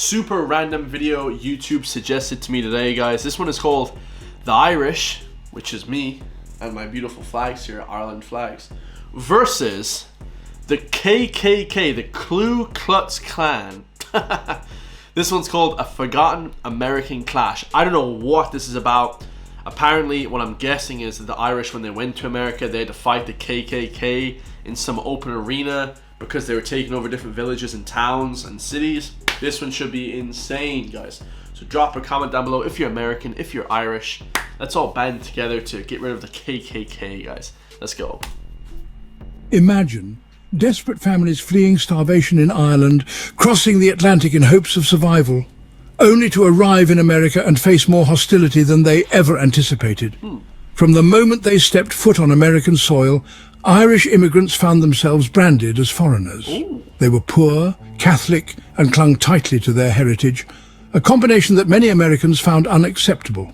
super random video YouTube suggested to me today, guys. This one is called The Irish, which is me and my beautiful flags here, Ireland flags, versus the KKK, the Klux Klan. This one's called A Forgotten American Clash. I don't know what this is about. Apparently, what I'm guessing is that the Irish, when they went to America, they had to fight the KKK in some open arena because they were taking over different villages and towns and cities. This one should be insane, guys. So drop a comment down below if you're American, if you're Irish. Let's all band together to get rid of the KKK, guys. Let's go. Imagine desperate families fleeing starvation in Ireland, crossing the Atlantic in hopes of survival, only to arrive in America and face more hostility than they ever anticipated. From the moment they stepped foot on American soil, Irish immigrants found themselves branded as foreigners. They were poor, Catholic, and clung tightly to their heritage, a combination that many Americans found unacceptable.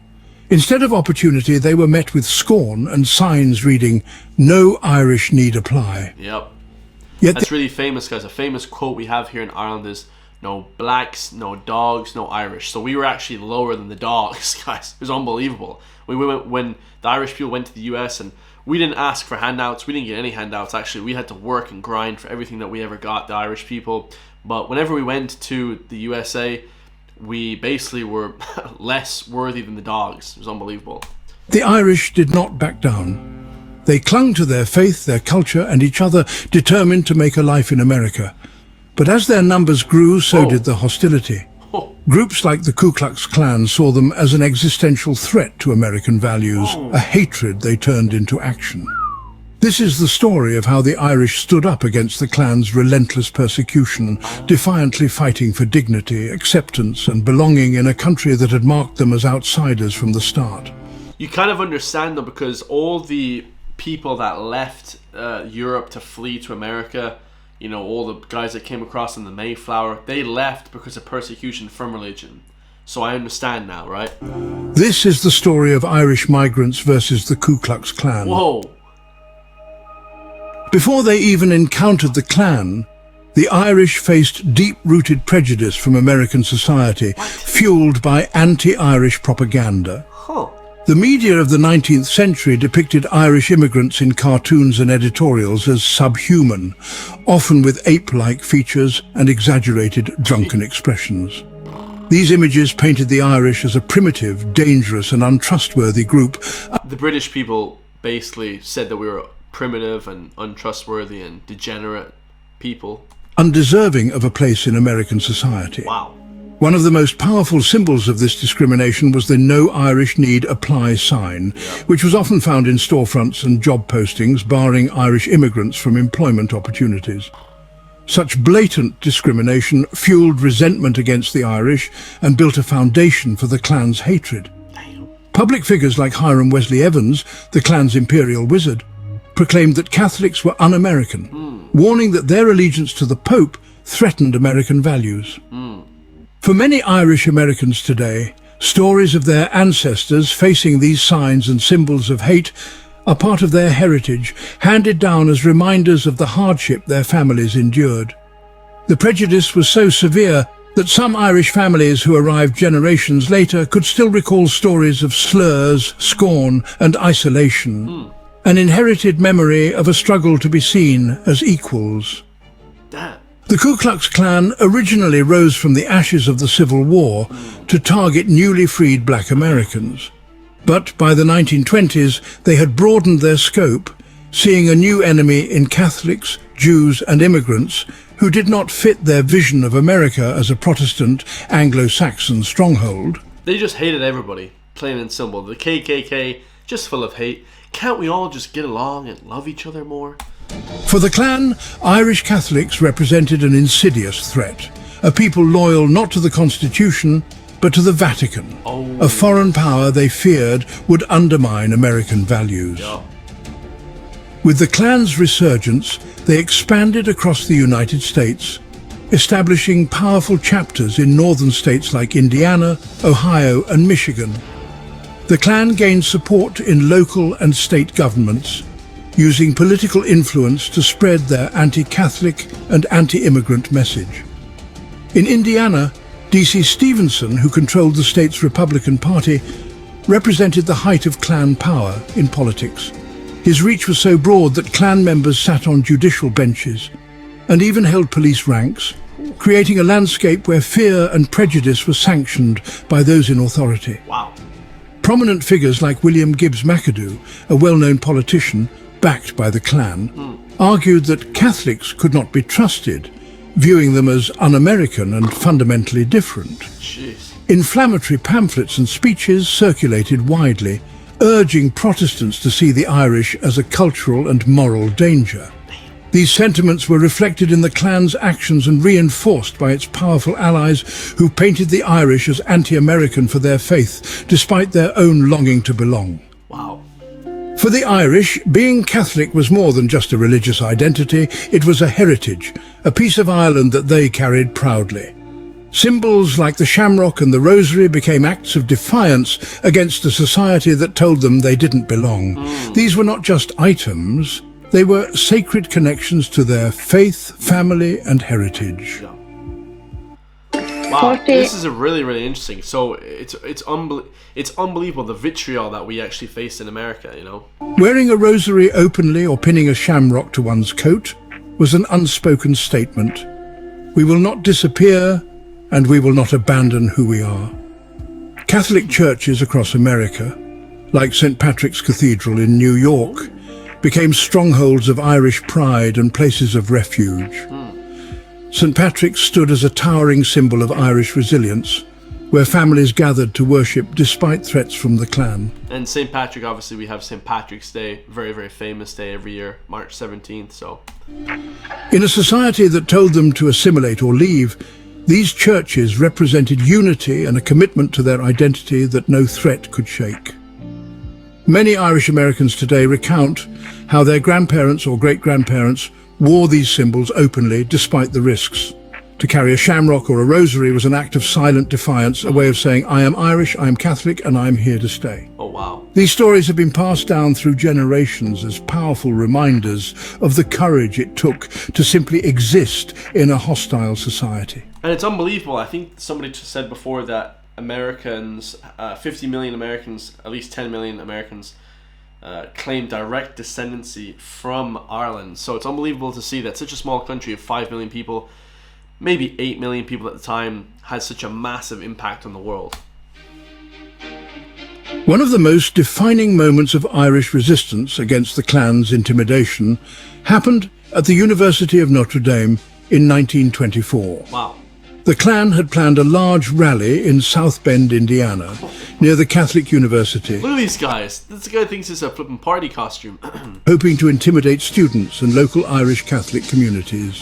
Instead of opportunity, they were met with scorn and signs reading, "No Irish need apply." Yep. Yet That's really famous, guys. A famous quote we have here in Ireland is, "No blacks, no dogs, no Irish." So we were actually lower than the dogs, guys. It was unbelievable. We went when the Irish people went to the US, and we didn't ask for handouts. We didn't get any handouts, actually. We had to work and grind for everything that we ever got, the Irish people. But whenever we went to the USA, we basically were less worthy than the dogs. It was unbelievable. the Irish did not back down. They clung to their faith, their culture, and each other, determined to make a life in America. But as their numbers grew, so did the hostility. Groups like the Ku Klux Klan saw them as an existential threat to American values, a hatred they turned into action. This is the story of how the Irish stood up against the Klan's relentless persecution, defiantly fighting for dignity, acceptance, and belonging in a country that had marked them as outsiders from the start. You kind of understand, though, because all the people that left Europe to flee to America, you know, all the guys that came across in the Mayflower, they left because of persecution from religion. So I understand now, right? This is the story of Irish migrants versus the Ku Klux Klan. Whoa. Before they even encountered the Klan, the Irish faced deep-rooted prejudice from American society, fueled by anti-Irish propaganda. The media of the 19th century depicted Irish immigrants in cartoons and editorials as subhuman, often with ape-like features and exaggerated drunken expressions. These images painted the Irish as a primitive, dangerous and untrustworthy group. The British people basically said that we were primitive and untrustworthy and degenerate people. Undeserving of a place in American society. Wow. One of the most powerful symbols of this discrimination was the No Irish Need Apply sign, which was often found in storefronts and job postings, barring Irish immigrants from employment opportunities. Such blatant discrimination fueled resentment against the Irish and built a foundation for the Klan's hatred. Public figures like Hiram Wesley Evans, the Klan's imperial wizard, proclaimed that Catholics were un-American, warning that their allegiance to the Pope threatened American values. For many Irish Americans today, stories of their ancestors facing these signs and symbols of hate are part of their heritage, handed down as reminders of the hardship their families endured. The prejudice was so severe that some Irish families who arrived generations later could still recall stories of slurs, scorn, and isolation, an inherited memory of a struggle to be seen as equals. The Ku Klux Klan originally rose from the ashes of the Civil War to target newly freed black Americans. But by the 1920s, they had broadened their scope, seeing a new enemy in Catholics, Jews and immigrants who did not fit their vision of America as a Protestant Anglo-Saxon stronghold. They just hated everybody, plain and simple. The KKK, just full of hate. Can't we all just get along and love each other more? For the Klan, Irish Catholics represented an insidious threat, a people loyal not to the Constitution, but to the Vatican, a foreign power they feared would undermine American values. With the Klan's resurgence, they expanded across the United States, establishing powerful chapters in northern states like Indiana, Ohio, and Michigan. The Klan gained support in local and state governments, using political influence to spread their anti-Catholic and anti-immigrant message. In Indiana, D.C. Stevenson, who controlled the state's Republican Party, represented the height of Klan power in politics. His reach was so broad that Klan members sat on judicial benches and even held police ranks, creating a landscape where fear and prejudice were sanctioned by those in authority. Wow. Prominent figures like William Gibbs McAdoo, a well-known politician backed by the Klan, argued that Catholics could not be trusted, viewing them as un-American and fundamentally different. Jeez. Inflammatory pamphlets and speeches circulated widely, urging Protestants to see the Irish as a cultural and moral danger. These sentiments were reflected in the Klan's actions and reinforced by its powerful allies, who painted the Irish as anti-American for their faith, despite their own longing to belong. Wow. For the Irish, being Catholic was more than just a religious identity, it was a heritage, a piece of Ireland that they carried proudly. Symbols like the shamrock and the rosary became acts of defiance against a society that told them they didn't belong. These were not just items, they were sacred connections to their faith, family and heritage. Yeah. Wow, this is a really, really interesting. So it's unbelievable the vitriol that we actually face in America, you know? Wearing a rosary openly or pinning a shamrock to one's coat was an unspoken statement. We will not disappear and we will not abandon who we are. Catholic churches across America, like St. Patrick's Cathedral in New York, became strongholds of Irish pride and places of refuge. St. Patrick's stood as a towering symbol of Irish resilience, where families gathered to worship despite threats from the Klan. And St. Patrick, obviously we have St. Patrick's Day, very, very famous day every year, March 17th, so. In a society that told them to assimilate or leave, these churches represented unity and a commitment to their identity that no threat could shake. Many Irish Americans today recount how their grandparents or great-grandparents wore these symbols openly despite the risks. To carry a shamrock or a rosary was an act of silent defiance, a way of saying, I am Irish, I am Catholic, and I am here to stay. Oh, wow. These stories have been passed down through generations as powerful reminders of the courage it took to simply exist in a hostile society. And it's unbelievable. I think somebody just said before that Americans, 50 million Americans, at least 10 million Americans, claim direct descendancy from Ireland. So it's unbelievable to see that such a small country of 5 million people, maybe 8 million people at the time, has such a massive impact on the world. One of the most defining moments of Irish resistance against the Klan's intimidation happened at the University of Notre Dame in 1924. Wow. The Klan had planned a large rally in South Bend, Indiana, near the Catholic University, Look at these guys. This guy thinks it's a flipping party costume. hoping to intimidate students and local Irish Catholic communities.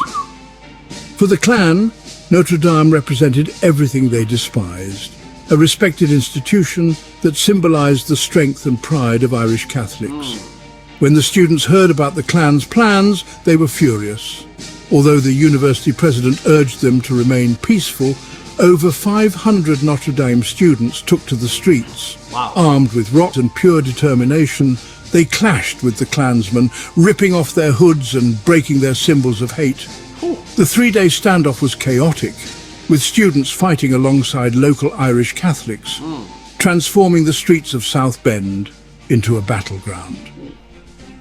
For the Klan, Notre Dame represented everything they despised, a respected institution that symbolized the strength and pride of Irish Catholics. When the students heard about the Klan's plans, they were furious. Although the university president urged them to remain peaceful, over 500 Notre Dame students took to the streets. Wow. Armed with rocks and pure determination, they clashed with the Klansmen, ripping off their hoods and breaking their symbols of hate. The three-day standoff was chaotic, with students fighting alongside local Irish Catholics, transforming the streets of South Bend into a battleground.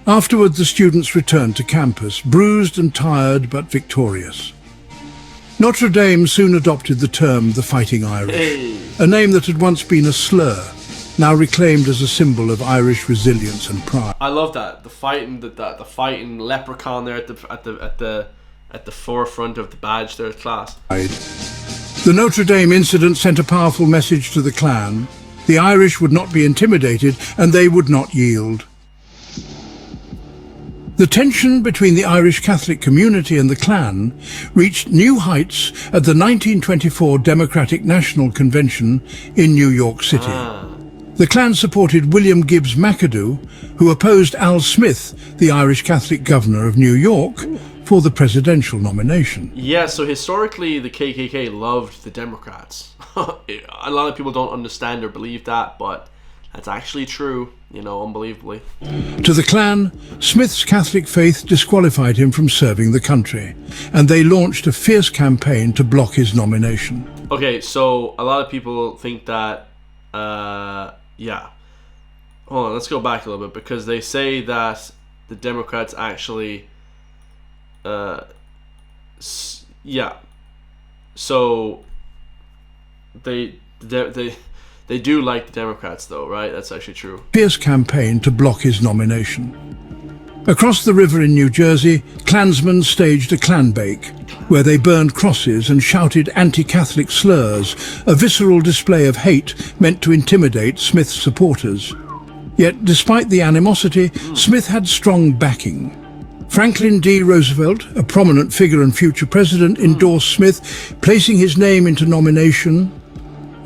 Afterward, the students returned to campus, bruised and tired but victorious. Notre Dame soon adopted the term the Fighting Irish, a name that had once been a slur, now reclaimed as a symbol of Irish resilience and pride. I love that. The fighting leprechaun there at the forefront of the badge there, class. The Notre Dame incident sent a powerful message to the Klan. The Irish would not be intimidated and they would not yield. The tension between the Irish Catholic community and the Klan reached new heights at the 1924 Democratic National Convention in New York City. The Klan supported William Gibbs McAdoo, who opposed Al Smith, the Irish Catholic governor of New York, for the presidential nomination. Yeah, so historically the KKK loved the Democrats. A lot of people don't understand or believe that, but that's actually true, you know, unbelievably. To the Klan, Smith's Catholic faith disqualified him from serving the country, and they launched a fierce campaign to block his nomination. Okay, so a lot of people think that, yeah. Hold on, let's go back a little bit, because they say that the Democrats actually, yeah. So they do like the Democrats, though, right? That's actually true. Fierce campaign to block his nomination. Across the river in New Jersey, Klansmen staged a Klan bake, where they burned crosses and shouted anti-Catholic slurs, a visceral display of hate meant to intimidate Smith's supporters. Yet, despite the animosity, Smith had strong backing. Franklin D. Roosevelt, a prominent figure and future president, endorsed Smith, placing his name into nomination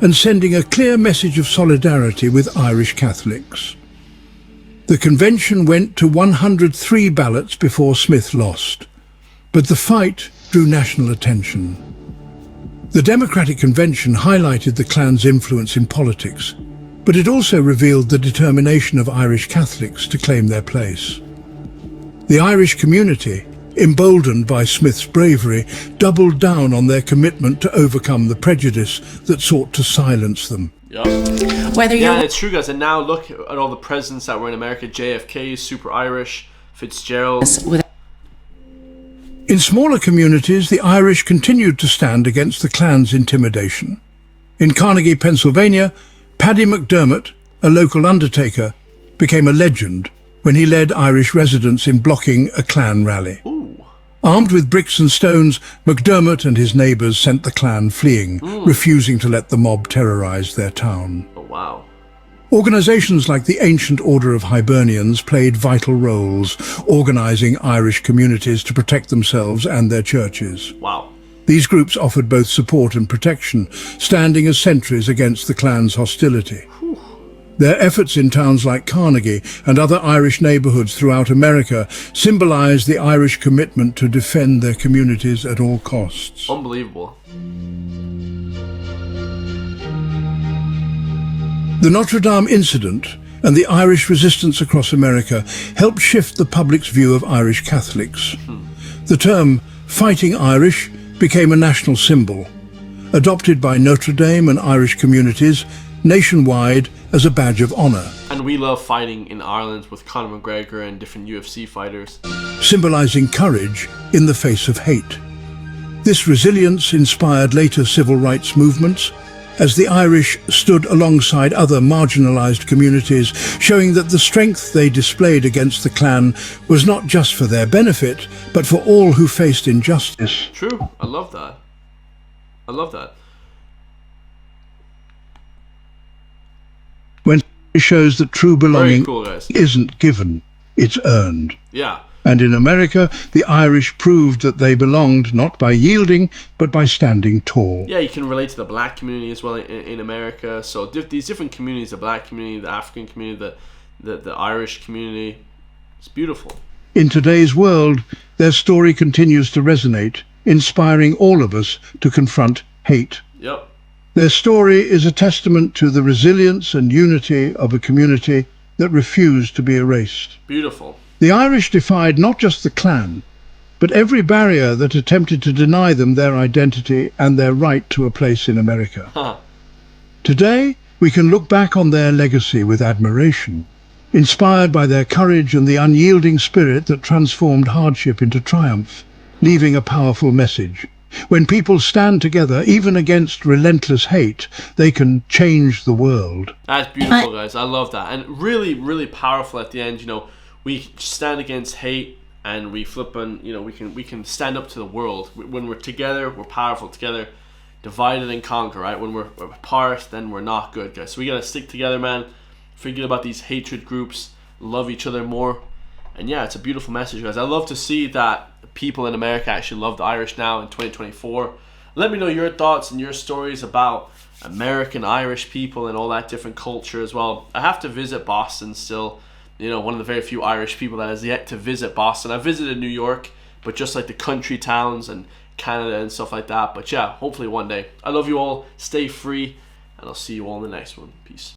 and sending a clear message of solidarity with Irish Catholics. The convention went to 103 ballots before Smith lost, but the fight drew national attention. The Democratic Convention highlighted the Klan's influence in politics, but it also revealed the determination of Irish Catholics to claim their place. The Irish community, emboldened by Smith's bravery, doubled down on their commitment to overcome the prejudice that sought to silence them. Yep. Yeah, it's true, guys. And now look at all the presidents that were in America. JFK, super Irish. Fitzgerald. In smaller communities, the Irish continued to stand against the Klan's intimidation. In Carnegie, Pennsylvania, Paddy McDermott, a local undertaker, became a legend when he led Irish residents in blocking a Klan rally. Ooh. Armed with bricks and stones, McDermott and his neighbours sent the Klan fleeing, refusing to let the mob terrorise their town. Oh, wow. Organisations like the Ancient Order of Hibernians played vital roles, organising Irish communities to protect themselves and their churches. Wow. These groups offered both support and protection, standing as sentries against the Klan's hostility. Whew. Their efforts in towns like Carnegie and other Irish neighbourhoods throughout America symbolise the Irish commitment to defend their communities at all costs. Unbelievable. The Notre Dame incident and the Irish resistance across America helped shift the public's view of Irish Catholics. The term "fighting Irish" became a national symbol, adopted by Notre Dame and Irish communities nationwide as a badge of honour. And we love fighting in Ireland with Conor McGregor and different UFC fighters. Symbolising courage in the face of hate. This resilience inspired later civil rights movements, as the Irish stood alongside other marginalised communities, showing that the strength they displayed against the Klan was not just for their benefit, but for all who faced injustice. True. I love that. I love that. When it shows that true belonging Very cool, guys. isn't given, it's earned. Yeah. And in America, the Irish proved that they belonged not by yielding, but by standing tall. Yeah, you can relate to the black community as well in America. So these different communities, the black community, the African community, the Irish community, it's beautiful. In today's world, their story continues to resonate, inspiring all of us to confront hate. Yep. Their story is a testament to the resilience and unity of a community that refused to be erased. Beautiful. The Irish defied not just the Klan, but every barrier that attempted to deny them their identity and their right to a place in America. Huh. Today, we can look back on their legacy with admiration, inspired by their courage and the unyielding spirit that transformed hardship into triumph, leaving a powerful message. When people stand together, even against relentless hate, they can change the world. That's beautiful, guys. I love that. And really, really powerful at the end. You know, we stand against hate and we flip and, you know, we can stand up to the world. When we're together, we're powerful together. Divided and conquer, right? When we're apart, then we're not good, guys. So we gotta stick together, man. Forget about these hatred groups. Love each other more. And yeah, it's a beautiful message, guys. I love to see that people in America actually love the Irish now in 2024. Let me know your thoughts and your stories about American Irish people and all that different culture as well. I have to visit Boston still. You know, one of the very few Irish people that has yet to visit Boston. I visited New York, but just like the country towns and Canada and stuff like that. But yeah, hopefully one day. I love you all. Stay free, and I'll see you all in the next one. Peace.